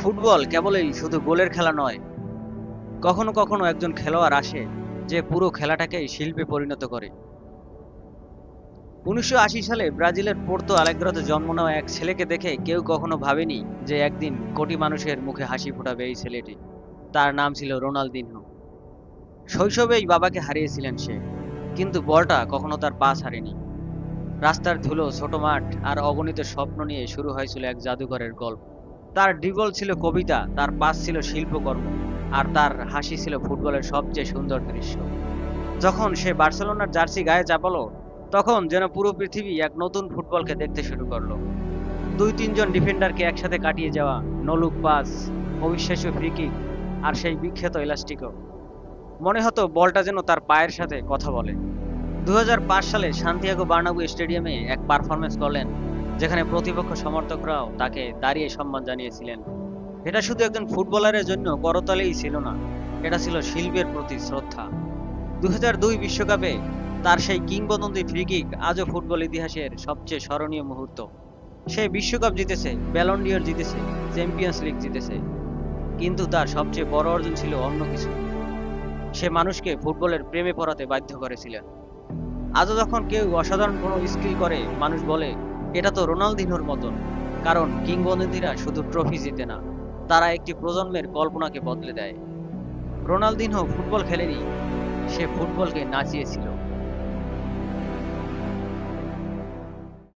Football কেবলই শুধু গোলের খেলা নয়, কখনো কখনো একজন খেলোয়াড় আসে যে পুরো খেলাটাকেই শিল্পে পরিণত করে। ১৯৮০ সালে ব্রাজিলের পোর্তো আলেগ্রাতে জন্ম নেওয়া এক ছেলেকে দেখে কেউ কখনো ভাবেনি যে একদিন কোটি মানুষের মুখে হাসি ফোটাবে এই ছেলেটি। তার নাম ছিল রোনালদিনহো। শৈশবেই বাবাকে হারিয়েছিলেন সে, কিন্তু বলটা কখনো তার পা ছাড়েনি। রাস্তার ধুলো, ছোট মাঠ আর অগণিত স্বপ্ন নিয়ে শুরু হয়েছিল এক জাদুকরের গল্প। তার ড্রিবল ছিল কবিতা, তার পাস ছিল শিল্পকর্ম, আর তার হাসি ছিল ফুটবলের সবচেয়ে সুন্দর দৃশ্য। যখন সে বার্সেলোনার জার্সি গায়ে চাপালো, তখন যেন পুরো পৃথিবী এক নতুন ফুটবলকে দেখতে শুরু করলো। দুই তিনজন ডিফেন্ডারকে একসাথে কাটিয়ে যাওয়া, নলুক পাস, অবিশ্বাস্য ফ্রি কিক, আর সেই বিখ্যাত এলাস্টিকো। মনে হতো বলটা যেন তার পায়ের সাথে কথা বলে। ২০০৫ সালে সান্তিয়াগো বার্নাব্যু স্টেডিয়ামে এক পারফরমেন্স করলেন, যেখানে প্রতিপক্ষ সমর্থকরাও তাকে দাঁড়িয়ে সম্মান জানিয়েছিলেন। এটা শুধু একজন ফুটবলারের জন্য করতালিই ছিল না, এটা ছিল শিল্পের প্রতি শ্রদ্ধা। ২০০২ বিশ্বকাপে তার সেই কিংবদন্তি ফ্রি কিক আজও ফুটবল ইতিহাসের সবচেয়ে স্মরণীয় মুহূর্ত। সে বিশ্বকাপ জিতেছে, ব্যালন ডি'র জিতেছে, চ্যাম্পিয়ন্স লিগ জিতেছে, কিন্তু তার সবচেয়ে বড় অর্জন ছিল অন্য কিছু। সে মানুষকে ফুটবলের প্রেমে পড়াতে বাধ্য করেছিলেন। আজও যখন কেউ অসাধারণ কোনো স্কিল করে, মানুষ বলে এটা তো রোনালদিনহোর মতন। কারণ কিংবদন্তিরা শুধু ট্রফি জিতে না, তারা একটি প্রজন্মের কল্পনাকে বদলে দেয়। রোনালদিনহো ফুটবল খেলেনি, সে ফুটবলকে নাচিয়েছিল।